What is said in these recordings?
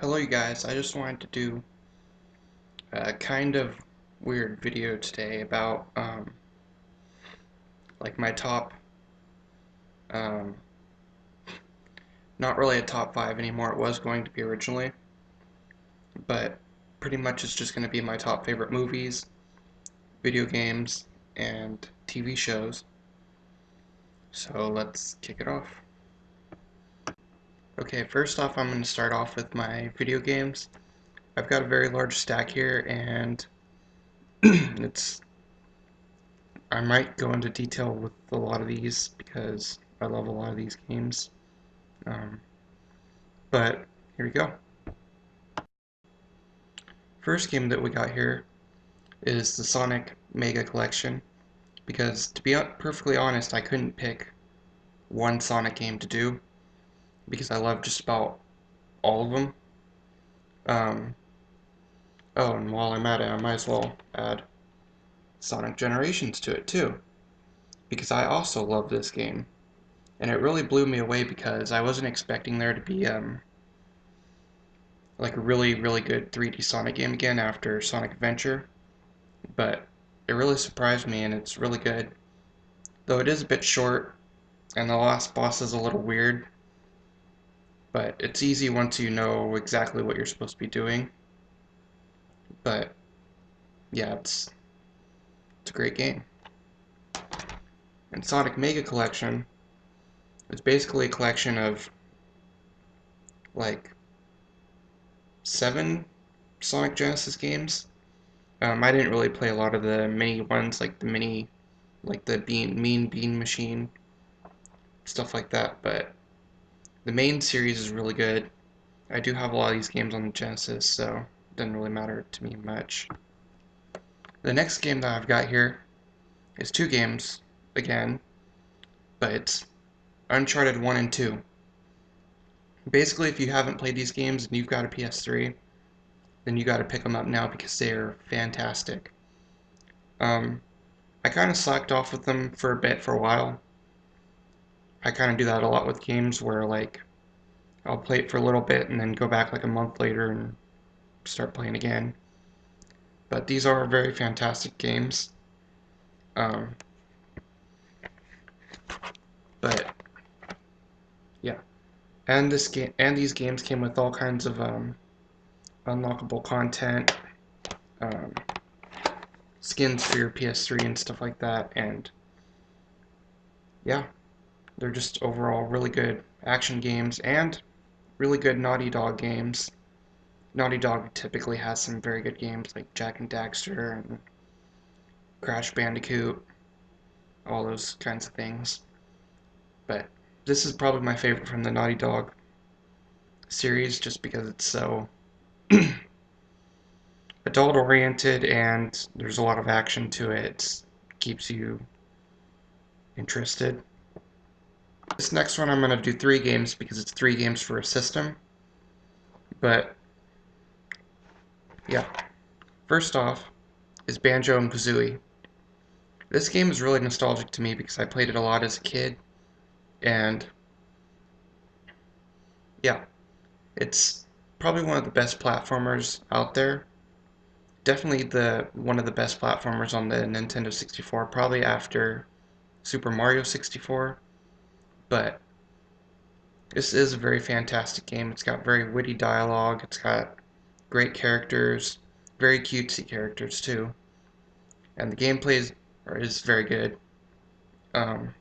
Hello you guys, I just wanted to do a kind of weird video today about like my top um, not really a top 5 anymore. It was going to be originally, but pretty much it's just going to be my top favorite movies, video games, and TV shows. So let's kick it off. Okay, first off I'm going to start off with my video games. I've got a very large stack here, and it's I might go into detail with a lot of these because I love a lot of these games. Um, but here we go. First game that we got here is the Sonic Mega Collection, because to be perfectly honest, I couldn't pick one Sonic game to do because I love just about all of them. Um, oh, and while I'm at it, I might as well add Sonic Generations to it too, because I also love this game. And it really blew me away because I wasn't expecting there to be like a really good 3D Sonic game again after Sonic Adventure, but it really surprised me and it's really good. Though it is a bit short and the last boss is a little weird, but it's easy once you know exactly what you're supposed to be doing. But yeah, it's a great game. And Sonic Mega Collection is basically a collection of like 7 Sonic Genesis games. I didn't really play a lot of the mini ones, like the Mean Bean Machine, stuff like that, but the main series is really good. I do have a lot of these games on the Genesis, so it doesn't really matter to me much. The next game that I've got here is 2 games, again, but it's Uncharted 1 and 2. Basically, if you haven't played these games and you've got a PS3, then you got to pick them up now because they're fantastic. Um, I kind of slacked off with them for a bit for a while. I kind of do that a lot with games where like I'll play it for a little bit and then go back like a month later and start playing again. But these are very fantastic games. Um, but yeah, and this game and these games came with all kinds of unlockable content, um, skins for your PS3 and stuff like that. And yeah, they're just overall really good action games and really good Naughty Dog games. Naughty Dog typically has some very good games like Jak and Daxter and Crash Bandicoot, all those kinds of things. But this is probably my favorite from the Naughty Dog series just because it's so adult oriented and there's a lot of action to it. It keeps you interested. This next one I'm going to do 3 games because it's 3 games for a system. But yeah, first off is Banjo and Kazooie. This game is really nostalgic to me because I played it a lot as a kid, and yeah, it's probably one of the best platformers out there. Definitely the one of the best platformers on the Nintendo 64, probably after Super Mario 64. But this is a very fantastic game. It's got very witty dialogue. It's got great characters, very cutesy characters too, and the gameplay is very good. Um,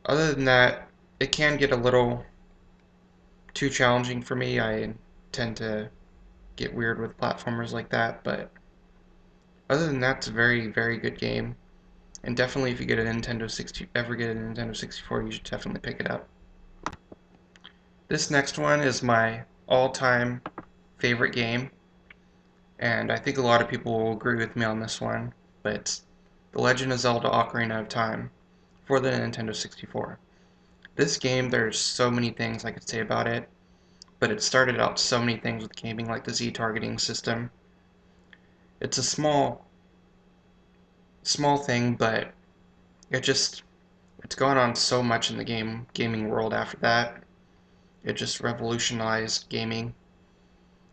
Other than that, it can get a little too challenging for me. I tend to get weird with platformers like that, but other than that, it's a very good game. And definitely, if you get a ever get a Nintendo 64, you should definitely pick it up. This next one is my all-time favorite game, and I think a lot of people will agree with me on this one, but it's The Legend of Zelda Ocarina of Time for the Nintendo 64. This game, there's so many things I could say about it, but it started out so many things with gaming, like the Z targeting system. It's a small thing, but it's gone on so much in the gaming world after that. It just revolutionized gaming.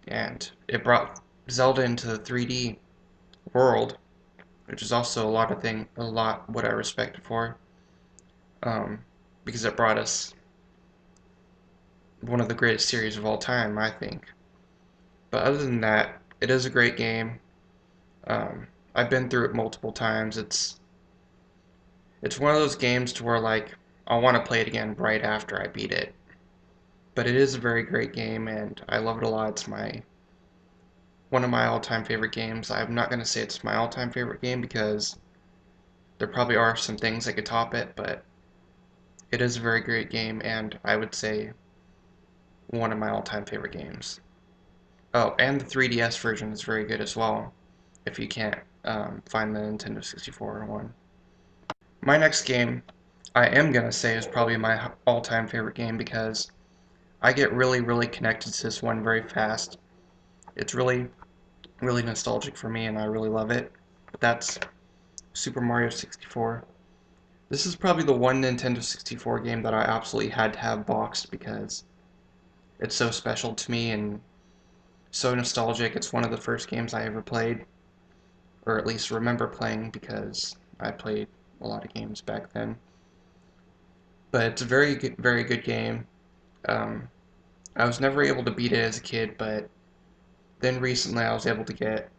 and it brought Zelda into the 3D world, which is also a lot what I respect it for, um, because it brought us one of the greatest series of all time, I think. But other than that, it is a great game. I've been through it multiple times. It's one of those games to where like I want to play it again right after I beat it. But it is a very great game, and I love it a lot. It's my one of my all-time favorite games. I'm not gonna say it's my all-time favorite game because there probably are some things that could top it, but it is a very great game, and I would say one of my all-time favorite games. Oh, and the 3DS version is very good as well, if you can't find the Nintendo 64 one. My next game, I am gonna say, is probably my all-time favorite game because I get really, really connected to this one very fast. It's really, really nostalgic for me, and I really love it. But that's Super Mario 64. This is probably the one Nintendo 64 game that I absolutely had to have boxed because it's so special to me and so nostalgic. It's one of the first games I ever played, or at least remember playing because I played a lot of games back then. But it's a very good game. Um, I was never able to beat it as a kid, but then recently I was able to get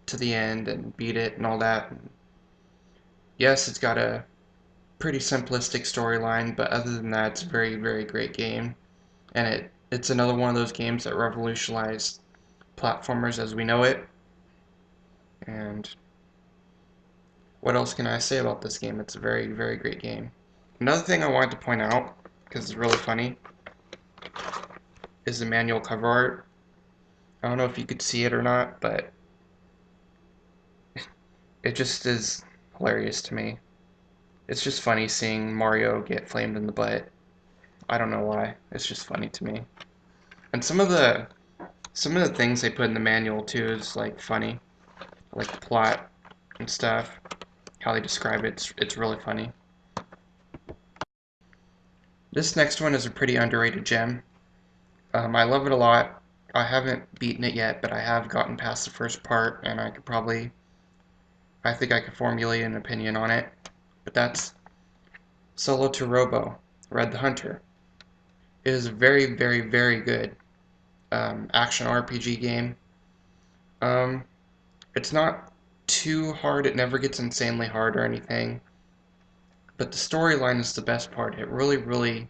to the end and beat it and all that. And yes, it's got a pretty simplistic storyline, but other than that, it's a very great game. And it's another one of those games that revolutionized platformers as we know it. And what else can I say about this game? It's a very great game. Another thing I wanted to point out, because it's really funny, is the manual cover art. I don't know if you could see it or not, but it just is hilarious to me. It's just funny seeing Mario get flamed in the butt. I don't know why. It's just funny to me. And some of the things they put in the manual too is like funny, like the plot and stuff. How they describe it, it's really funny. This next one is a pretty underrated gem. I love it a lot. I haven't beaten it yet, but I have gotten past the first part, and I think I could formulate an opinion on it. But that's Solo to Robo, Red the Hunter. It is a very good action RPG game. Um, it's not too hard. It never gets insanely hard or anything. But the storyline is the best part. It really,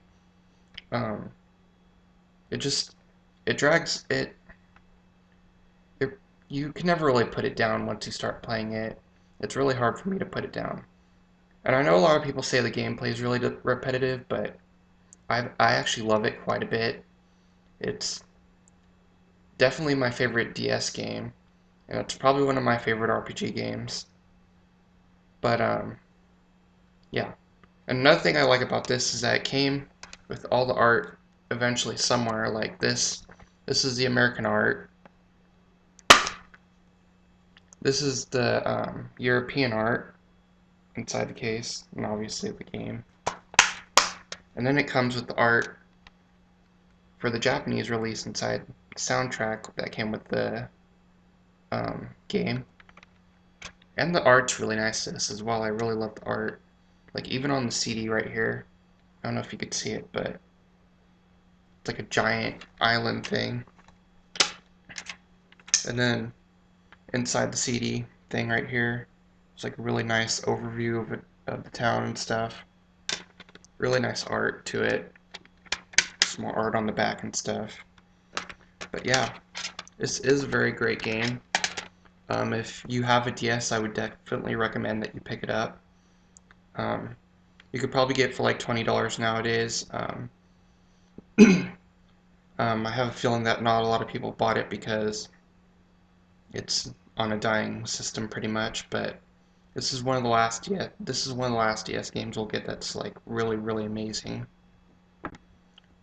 um, it just, it drags it. You can never really put it down once you start playing it. It's really hard for me to put it down. And I know a lot of people say the gameplay is really repetitive, but I actually love it quite a bit. It's definitely my favorite DS game, and it's probably one of my favorite RPG games. But yeah. And another thing I like about this is that it came with all the art eventually somewhere like this. This is the American art. This is the European art inside the case, and obviously the game. And then it comes with the art for the Japanese release inside the soundtrack that came with the game. And the art's really nice to this as well. I really love the art. Like even on the CD right here, I don't know if you could see it, but it's like a giant island thing. And then inside the CD thing right here, it's like a really nice overview of the town and stuff. Really nice art to it. Some more art on the back and stuff. But yeah, this is a very great game. If you have a DS, I would definitely recommend that you pick it up. Um, you could probably get it for like $20 nowadays. I have a feeling that not a lot of people bought it because it's on a dying system pretty much, but this is one of the last DS games we'll get that's like really amazing.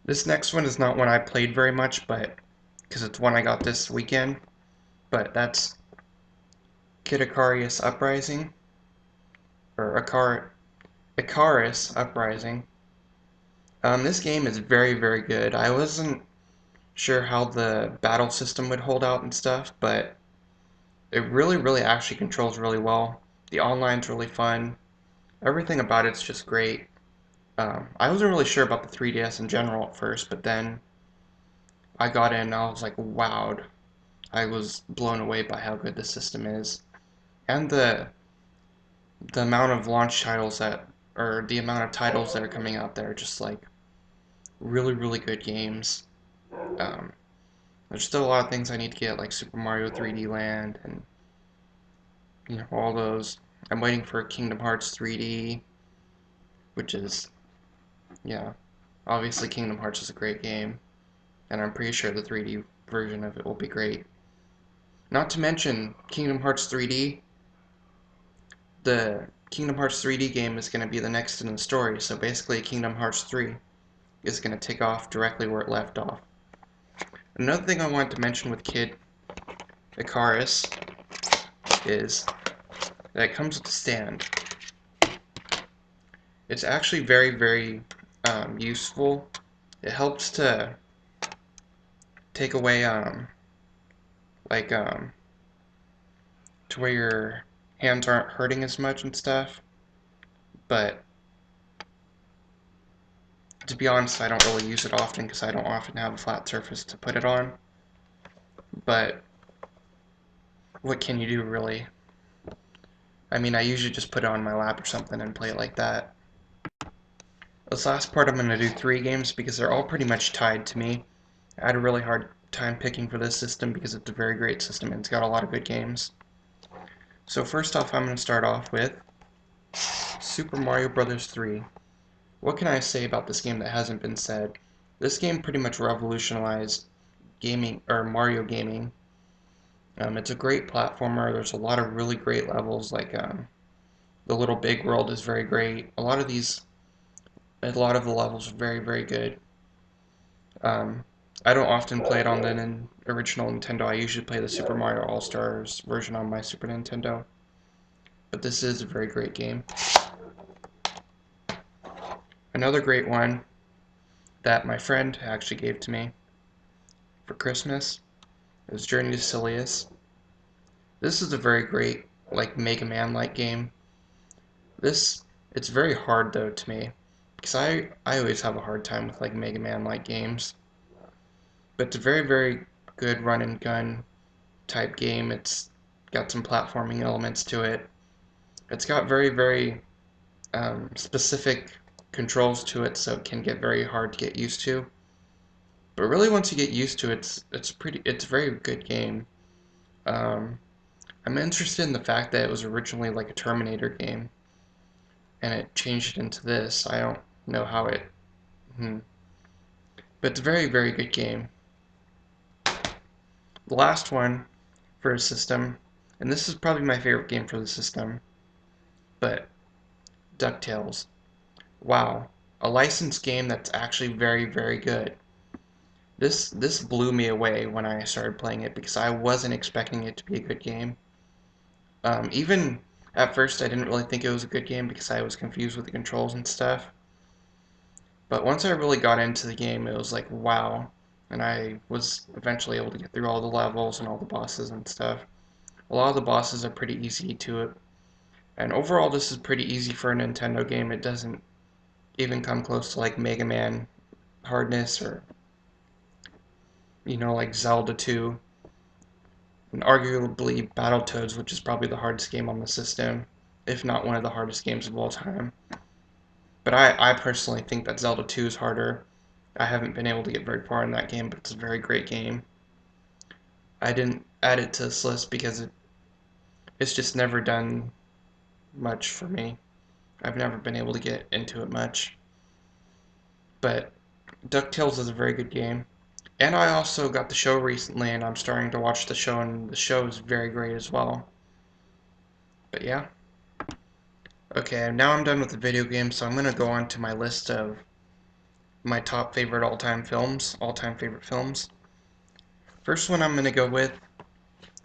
This next one is not one I played very much, but because it's one I got this weekend, but that's Kid Icarus Uprising or Icarus Uprising. This game is very good. I wasn't sure how the battle system would hold out and stuff, but it really actually controls really well. The online's really fun. Everything about it's just great. I wasn't really sure about the 3DS in general at first, but then I got in and I was like wowed. I was blown away by how good the system is. And the amount of launch titles that or the amount of titles that are coming out there, just like really good games. Um, there's still a lot of things I need to get, like Super Mario 3D Land and all those. I'm waiting for Kingdom Hearts 3D, which is yeah, obviously Kingdom Hearts is a great game, and I'm pretty sure the 3D version of it will be great. Not to mention Kingdom Hearts 3D. The Kingdom Hearts 3D game is going to be the next in the story, so basically Kingdom Hearts 3 is going to take off directly where it left off. Another thing I wanted to mention with Kid Icarus is that it comes with a stand. It's actually very useful. It helps to take away like to where your hands aren't hurting as much and stuff. But to be honest, I don't really use it often because I don't often have a flat surface to put it on. But what can you do really? I mean, I usually just put it on my lap or something and play it like that. This last part I'm going to do 3 games because they're all pretty much tied to me. I had a really hard time picking for this system because it's a very great system and it's got a lot of good games. So first off, I'm going to start off with Super Mario Bros. 3. What can I say about this game that hasn't been said? This game pretty much revolutionized gaming, or Mario gaming. It's a great platformer. There's a lot of really great levels, like the Little Big World is very great. A lot of the levels are very good. Um, I don't often play it on the original Nintendo. I usually play the Super Mario All-Stars version on my Super Nintendo. But this is a very great game. Another great one that my friend actually gave to me for Christmas is Journey to Silius. This is a very great, like, Mega Man-like game. It's very hard, though, to me. Because I always have a hard time with, like, Mega Man-like games. But it's a very good run and gun type game. It's got some platforming elements to it. It's got very specific controls to it, so it can get very hard to get used to. But really, once you get used to it, it's a very good game. Um, I'm interested in the fact that it was originally like a Terminator game, and it changed it into this. I don't know how it, hmm. But it's a very good game. The last one for a system, and this is probably my favorite game for the system, but DuckTales. Wow, a licensed game that's actually very good. This blew me away when I started playing it because I wasn't expecting it to be a good game. Even at first, I didn't really think it was a good game because I was confused with the controls and stuff. But once I really got into the game, it was like, wow. And I was eventually able to get through all the levels and all the bosses and stuff. A lot of the bosses are pretty easy to it. And overall, this is pretty easy for a Nintendo game. It doesn't even come close to like Mega Man hardness or, like Zelda 2. And arguably Battletoads, which is probably the hardest game on the system, if not one of the hardest games of all time. But I personally think that Zelda 2 is harder. I haven't been able to get very far in that game, but it's a very great game. I didn't add it to this list because it's just never done much for me. I've never been able to get into it much. But DuckTales is a very good game. And I also got the show recently, and I'm starting to watch the show, and the show is very great as well. But yeah. Okay, now I'm done with the video game, so I'm going to go on to my list of my top favorite all-time favorite films. First one I'm going to go with,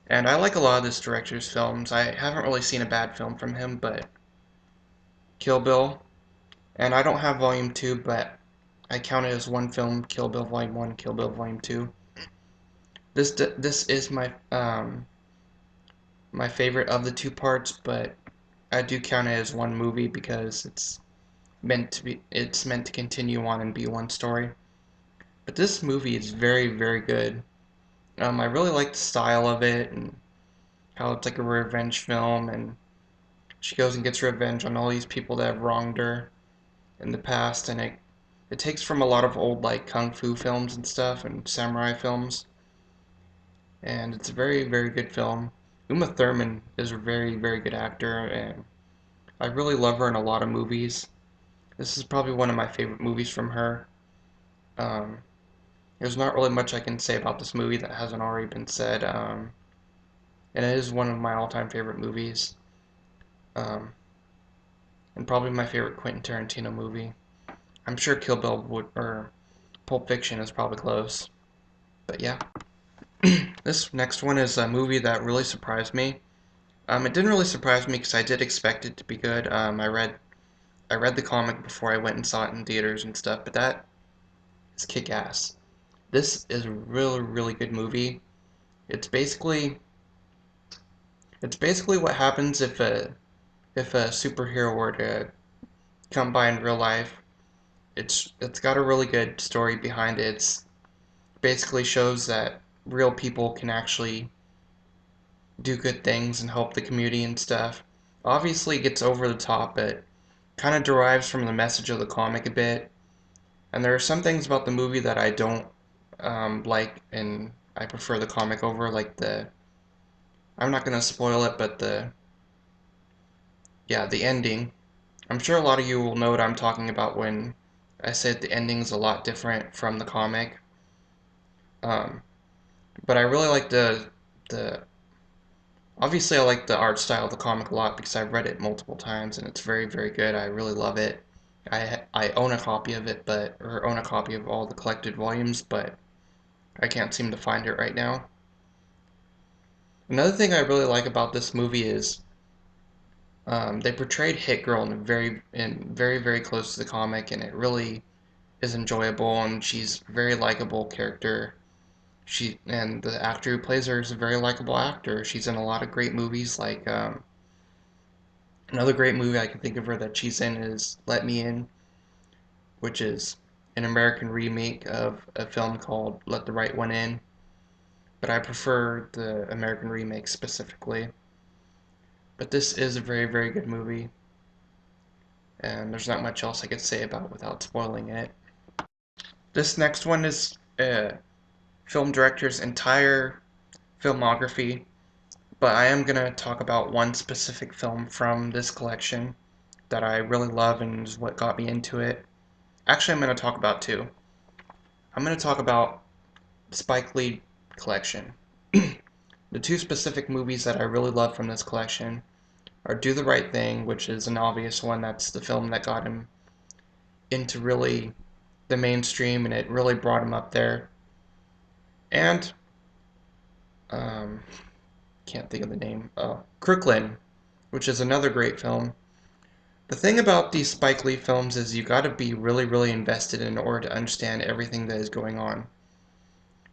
and I like a lot of this director's films. I haven't really seen a bad film from him, but Kill Bill. And I don't have Volume 2, but I count it as one film, Kill Bill Volume 1, Kill Bill Volume 2. This is my favorite of the two parts, but I do count it as one movie because it's meant to continue on and be one story. But this movie is very, very good. I really like the style of it and how it's like a revenge film, and she goes and gets revenge on all these people that have wronged her in the past, and it takes from a lot of old like kung fu films and stuff and samurai films, and it's a very, very good film. Uma Thurman is a very, very good actor, and I really love her in a lot of movies. This is probably one of my favorite movies from her. Um, there's not really much I can say about this movie that hasn't already been said, and it is one of my all-time favorite movies, um, and probably my favorite Quentin Tarantino movie. I'm sure Kill Bill would, or Pulp Fiction is probably close, but yeah. This next one is a movie that really surprised me. It didn't really surprise me because I did expect it to be good. I read the comic before I went and saw it in theaters and stuff, but that is kick-ass. This is a really, really good movie. It's basically it's basically what happens if a superhero were to come by in real life. It's got a really good story behind it. It's basically shows that real people can actually do good things and help the community and stuff. Obviously, it gets over the top, but kind of derives from the message of the comic a bit. And there are some things about the movie that I don't like, and I prefer the comic over. Like I'm not gonna spoil it, but the ending. I'm sure a lot of you will know what I'm talking about when I said the ending's a lot different from the comic. Um, but I really like the obviously I like the art style of the comic a lot because I've read it multiple times and it's very, very good. I really love it. I own a copy of it, but or own a copy of all the collected volumes, but I can't seem to find it right now. Another thing I really like about this movie is they portrayed Hit Girl in very, very close to the comic, and it really is enjoyable, and she's a very likable character. And the actor who plays her is a very likable actor. She's in a lot of great movies. Like another great movie I can think of her that she's in is Let Me In, which is an American remake of a film called Let the Right One In. But I prefer the American remake specifically. But this is a very, very good movie, and there's not much else I could say about it without spoiling it. This next one is a film director's entire filmography, but I am going to talk about one specific film from this collection that I really love and is what got me into it. Actually, I'm going to talk about two. I'm going to talk about Spike Lee collection. The two specific movies that I really love from this collection are Do the Right Thing, which is an obvious one. That's the film that got him into really the mainstream and it really brought him up there. And um, can't think of the name. Crooklyn, which is another great film. The thing about these Spike Lee films is you got to be really, really invested in order to understand everything that is going on.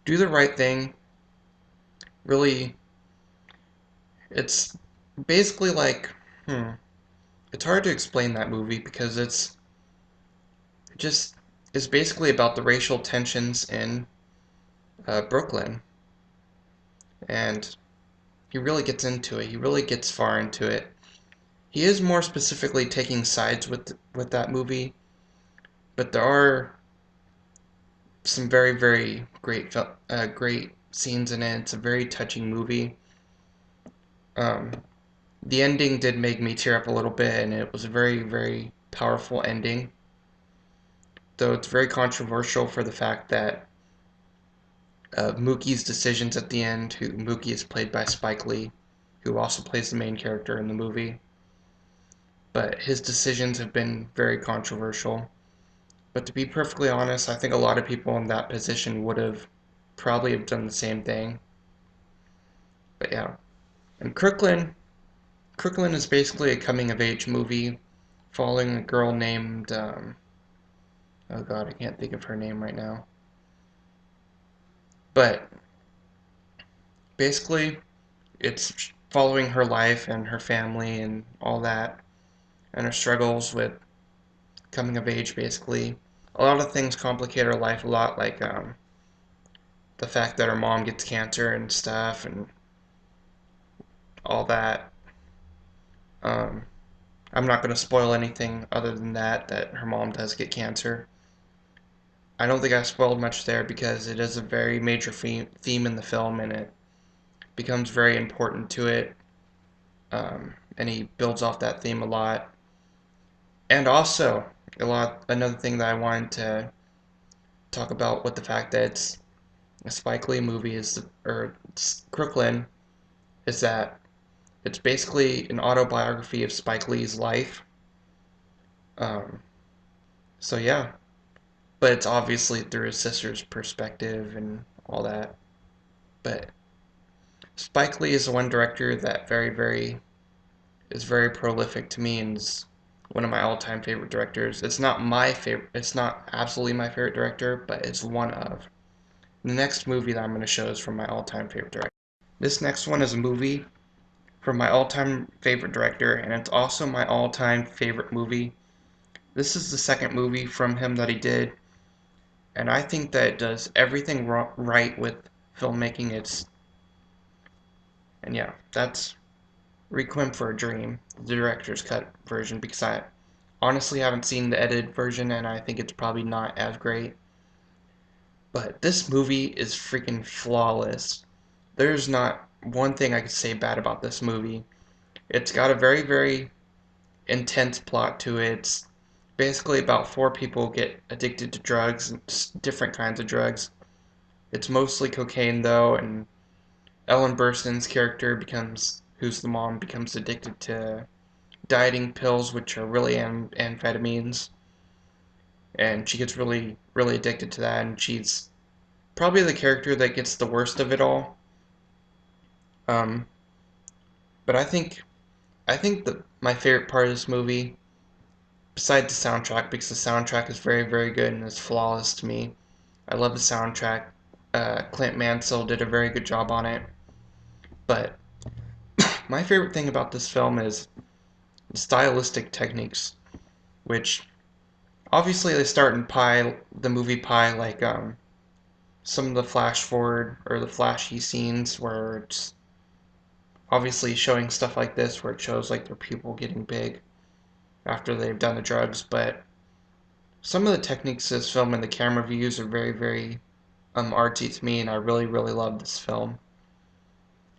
Do the Right Thing, really, it's basically like, it's hard to explain that movie because just it's basically about the racial tensions in Brooklyn, and he really gets into it. He really gets far into it. He is more specifically taking sides with that movie, but there are some very, very great scenes in it. It's a very touching movie. Um, the ending did make me tear up a little bit, and it was a very, very powerful ending. Though it's very controversial for the fact that Mookie's decisions at the end, who Mookie is played by Spike Lee, who also plays the main character in the movie, but his decisions have been very controversial. But to be perfectly honest, I think a lot of people in that position would have probably have done the same thing. But yeah. And Crooklyn is basically a coming of age movie following a girl named Oh god, I can't think of her name right now. But basically, it's following her life and her family and all that, and her struggles with coming of age, basically. A lot of things complicate her life a lot, like the fact that her mom gets cancer and stuff, and all that. Um, I'm not going to spoil anything other than that her mom does get cancer. I don't think I spoiled much there because it is a very major theme in the film, and it becomes very important to it. And he builds off that theme a lot. And also, another thing that I wanted to talk about with the fact that it's a Spike Lee movie or Crooklyn, is that it's basically an autobiography of Spike Lee's life. Um, so yeah, but it's obviously through his sister's perspective and all that. But Spike Lee is the one director that is very prolific to me and is one of my all-time favorite directors. It's not my favorite. It's not absolutely my favorite director, but it's one of. The next movie that I'm going to show is from my all-time favorite director. This next one is a movie from my all-time favorite director, and it's also my all-time favorite movie. This is the second movie from him that he did, and I think that it does everything right with filmmaking. And yeah, that's Requiem for a Dream, the director's cut version, because I honestly haven't seen the edited version, and I think it's probably not as great. But this movie is freaking flawless. There's not one thing I could say bad about this movie. It's got a very intense plot to it. It's basically about four people get addicted to drugs, different kinds of drugs. It's mostly cocaine though, and Ellen Burstyn's character who's the mom, becomes addicted to dieting pills, which are really amphetamines, and she gets really addicted to that, and she's probably the character that gets the worst of it all. Um, but I think that my favorite part of this movie, besides the soundtrack, because the soundtrack is very good and is flawless to me. I love the soundtrack. Clint Mansell did a very good job on it. But my favorite thing about this film is the stylistic techniques, which obviously they start in the movie Pi, like some of the flash forward or the flashy scenes where it's obviously showing stuff like this, where it shows like their pupil getting big after they've done the drugs. But some of the techniques of this film and the camera views are very artsy to me, and I really love this film.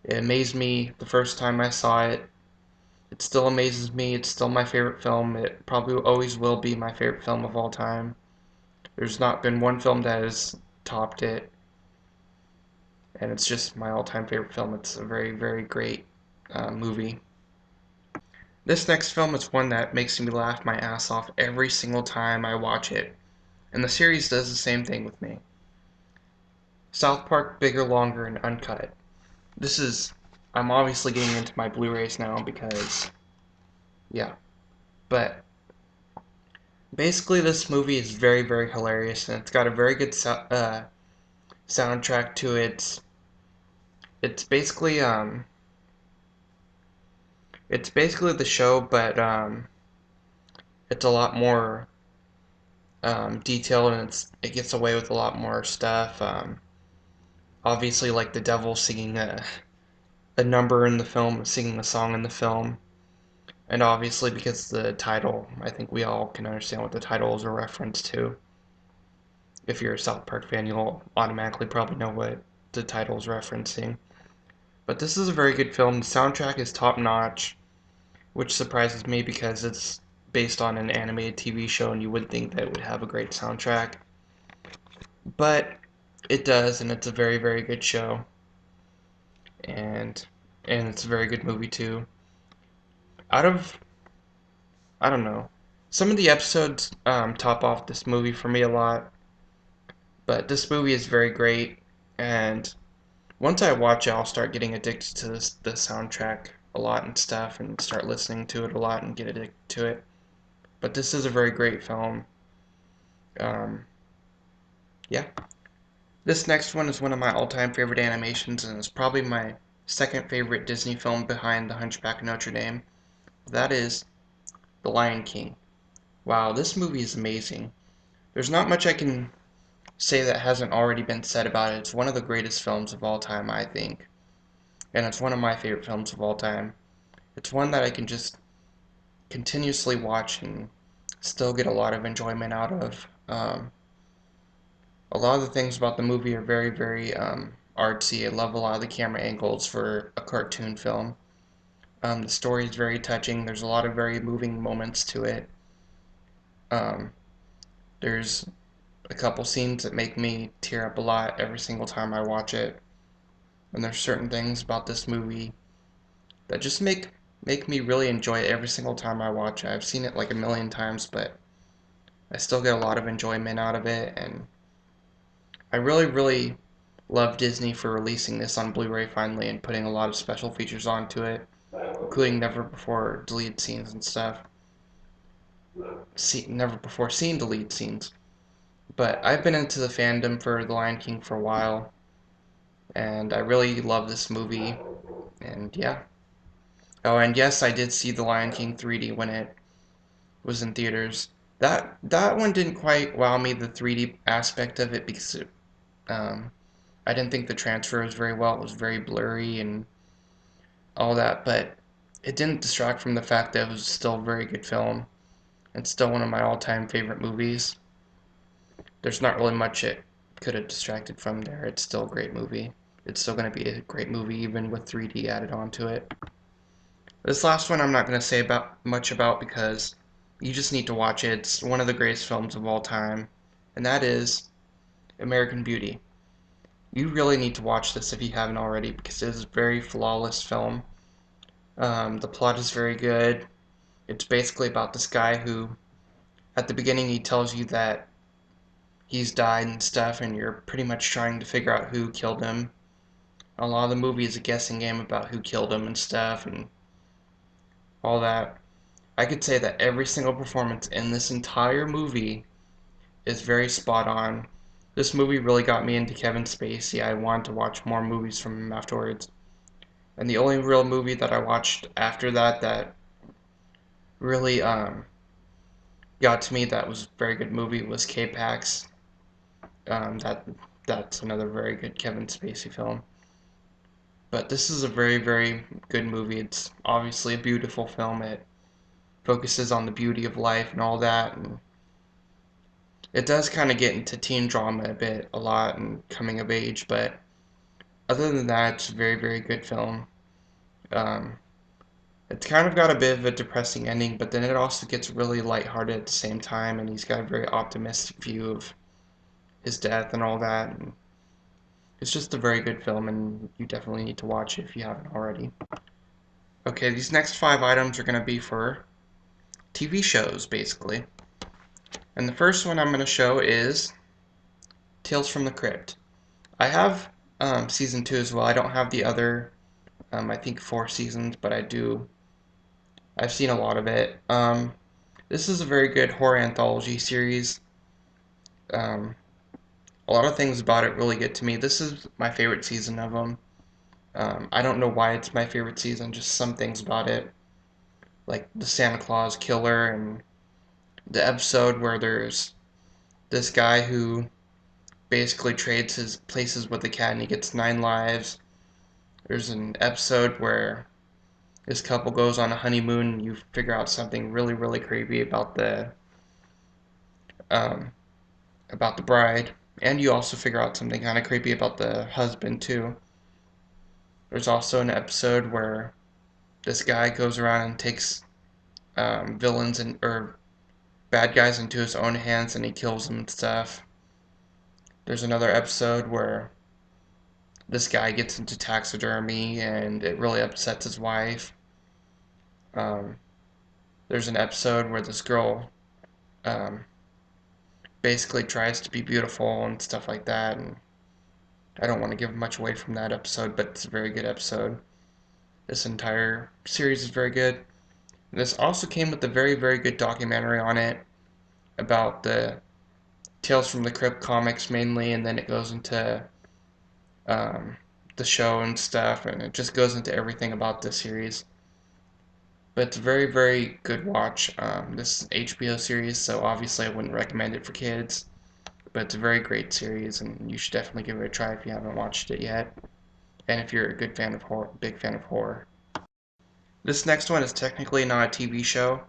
It amazed me the first time I saw it. It still amazes me. It's still my favorite film. It probably always will be my favorite film of all time. There's not been one film that has topped it, and it's just my all-time favorite film. It's a very great movie. This next film is one that makes me laugh my ass off every single time I watch it, and the series does the same thing with me. South Park Bigger, Longer, and Uncut. This is I'm obviously getting into my Blu-rays now because yeah, but basically this movie is very hilarious, and it's got a very good soundtrack to it. It's basically it's basically the show, but it's a lot more detailed, and it gets away with a lot more stuff. Obviously, like the devil singing a number in the film, singing a song in the film. And obviously, because the title, I think we all can understand what the title is a reference to. If you're a South Park fan, you'll automatically probably know what the title is referencing. But this is a very good film. The soundtrack is top notch, which surprises me because it's based on an animated TV show, and you would think that it would have a great soundtrack. But it does, and it's a very good show. And it's a very good movie too. Out of I don't know. Some of the episodes top off this movie for me a lot, but this movie is very great, and once I watch it, I'll start getting addicted to the soundtrack a lot and stuff, and start listening to it a lot and get addicted to it. But this is a very great film, Um, yeah. This next one is one of my all-time favorite animations, and it's probably my second favorite Disney film behind The Hunchback of Notre Dame. That is The Lion King. Wow, this movie is amazing. There's not much I can say that hasn't already been said about it. It's one of the greatest films of all time, I think. And it's one of my favorite films of all time. It's one that I can just continuously watch and still get a lot of enjoyment out of. A lot of the things about the movie are very, very artsy. I love a lot of the camera angles for a cartoon film. The story is very touching. There's a lot of very moving moments to it. Um, there's a couple scenes that make me tear up a lot every single time I watch it. And there's certain things about this movie that just make me really enjoy it every single time I watch it. I've seen it like a million times, but I still get a lot of enjoyment out of it, and I really, really love Disney for releasing this on Blu-ray finally and putting a lot of special features onto it, including never before deleted scenes and stuff. Never before seen deleted scenes. But I've been into the fandom for The Lion King for a while, and I really love this movie. And yeah. Oh, and yes, I did see The Lion King 3D when it was in theaters. That one didn't quite wow me, the 3D aspect of it, because um, I didn't think the transfer was very well. It was very blurry and all that, but it didn't distract from the fact that it was still a very good film and still one of my all-time favorite movies. There's not really much it could have distracted from there. It's still a great movie. It's still going to be a great movie even with 3D added onto it. This last one I'm not going to say about much about because you just need to watch it. It's one of the greatest films of all time, and that is American Beauty. You really need to watch this if you haven't already because it is a very flawless film. The plot is very good. It's basically about this guy who, at the beginning, he tells you that he's died and stuff, and you're pretty much trying to figure out who killed him. A lot of the movie is a guessing game about who killed him and stuff, and all that. I could say that every single performance in this entire movie is very spot on. This movie really got me into Kevin Spacey. I wanted to watch more movies from him afterwards. And the only real movie that I watched after that that really got to me that was a very good movie was K-Pax. That's another very good Kevin Spacey film. But this is a very, very good movie. It's obviously a beautiful film. It focuses on the beauty of life and all that, and it does kind of get into teen drama a lot, and coming of age. But other than that, it's a very, very good film. Um, it's kind of got a bit of a depressing ending, but then it also gets really lighthearted at the same time, and he's got a very optimistic view of his death and all that. And it's just a very good film, and you definitely need to watch it if you haven't already. Okay, these next 5 items are going to be for TV shows, basically. And the first one I'm going to show is Tales from the Crypt. I have season 2 as well. I don't have the other, I think 4 seasons, but I do. I've seen a lot of it. This is a very good horror anthology series. Um, a lot of things about it really get to me. This is my favorite season of them. I don't know why it's my favorite season, just some things about it, like the Santa Claus killer and the episode where there's this guy who basically trades his places with the cat and he gets 9 lives. There's an episode where this couple goes on a honeymoon and you figure out something really, really creepy um, about the bride. And you also figure out something kind of creepy about the husband, too. There's also an episode where this guy goes around and takes villains and or bad guys into his own hands and he kills them and stuff. There's another episode where this guy gets into taxidermy and it really upsets his wife. Um, there's an episode where this girl um, basically tries to be beautiful and stuff like that. And I don't want to give much away from that episode, but it's a very good episode. This entire series is very good. This also came with a very, very good documentary on it about the Tales from the Crypt comics mainly, and then it goes into um, the show and stuff, and it just goes into everything about the series. But it's a very, very good watch. This is an HBO series, so obviously I wouldn't recommend it for kids, but it's a very great series, and you should definitely give it a try if you haven't watched it yet, and if you're a good fan of horror, big fan of horror. This next one is technically not a TV show,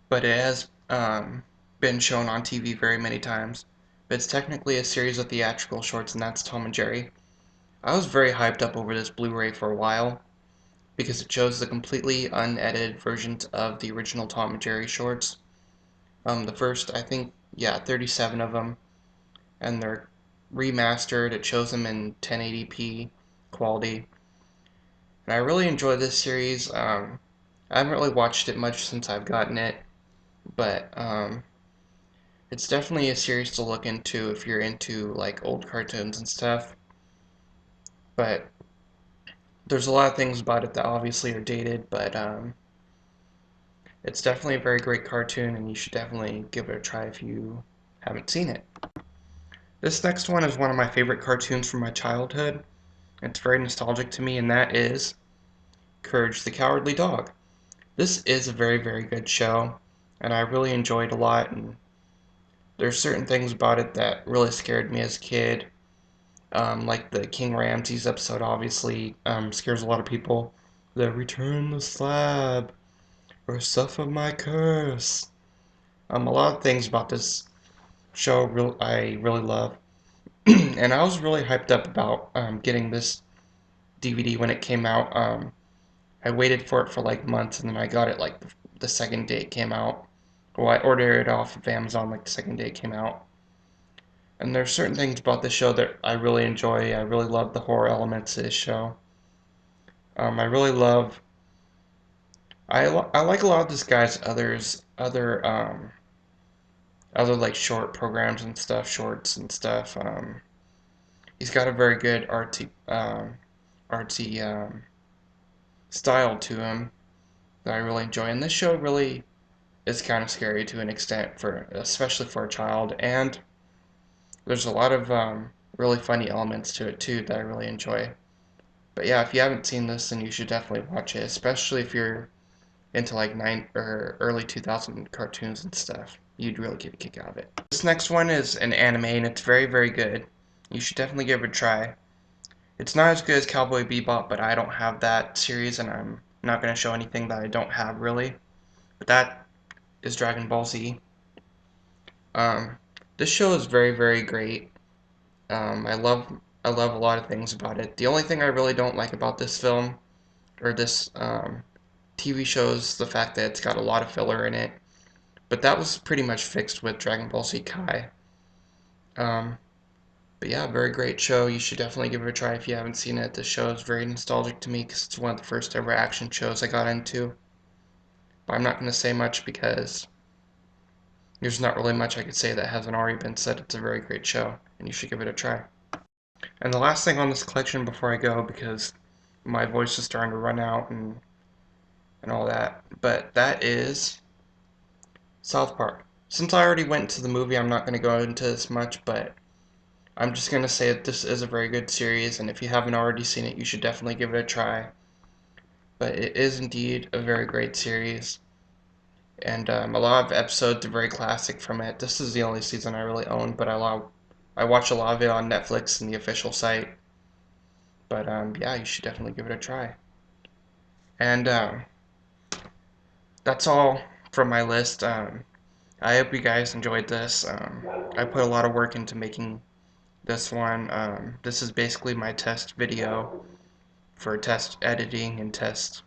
but it has been shown on TV very many times. But it's technically a series of theatrical shorts, and that's Tom and Jerry. I was very hyped up over this Blu-ray for a while because it shows the completely unedited versions of the original Tom and Jerry shorts. The first, I think, yeah, 37 of them, and they're remastered. It shows them in 1080p quality. And I really enjoy this series. I haven't really watched it much since I've gotten it, but it's definitely a series to look into if you're into like old cartoons and stuff. But there's a lot of things about it that obviously are dated, but it's definitely a very great cartoon, and you should definitely give it a try if you haven't seen it. This next one is one of my favorite cartoons from my childhood. It's very nostalgic to me, and that is Courage the Cowardly Dog. This is a very, very good show, and I really enjoyed it a lot, and there's certain things about it that really scared me as a kid. Like the King Ramses episode obviously scares a lot of people. The Return the Slab, or Suffer My Curse. A lot of things about this show I really love. And I was really hyped up about getting this DVD when it came out. I waited for it for like months, and then I got it like the second day it came out. Well, I ordered it off of Amazon like the second day it came out. And there's certain things about this show that I really enjoy. I really love the horror elements of this show. I really love. I like a lot of this guy's other like short programs and stuff, shorts and stuff. He's got a very good artsy style to him that I really enjoy. And this show really is kind of scary to an extent for especially for a child. And there's a lot of really funny elements to it too that I really enjoy. But yeah, if you haven't seen this, then you should definitely watch it, especially if you're into like nine or early 2000 cartoons and stuff. You'd really get a kick out of it. This next one is an anime, and it's very, very good. You should definitely give it a try. It's not as good as Cowboy Bebop, but I don't have that series, and I'm not going to show anything that I don't have really. But that is Dragon Ball Z. Um, this show is very, very great. Um, I love I love a lot of things about it. The only thing I really don't like about this film or this TV show is the fact that it's got a lot of filler in it. But that was pretty much fixed with Dragon Ball Z Kai. Um, but yeah, very great show. You should definitely give it a try if you haven't seen it. This show is very nostalgic to me because it's one of the first ever action shows I got into. But I'm not going to say much because there's not really much I could say that hasn't already been said. It's a very great show, and you should give it a try. And the last thing on this collection before I go, because my voice is starting to run out and all that, but that is South Park. Since I already went to the movie, I'm not going to go into this much, but I'm just going to say that this is a very good series, and if you haven't already seen it, you should definitely give it a try. But it is indeed a very great series, and a lot of episodes are very classic from it. This is the only season I really own, but I watch a lot of it on Netflix and the official site. But yeah, you should definitely give it a try. And that's all from my list. I hope you guys enjoyed this. I put a lot of work into making this one. This is basically my test video for test editing and test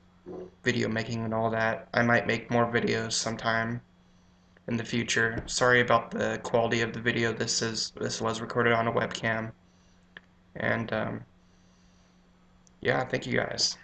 video making and all that. I might make more videos sometime in the future. Sorry about the quality of the video. This was recorded on a webcam. And yeah, thank you guys.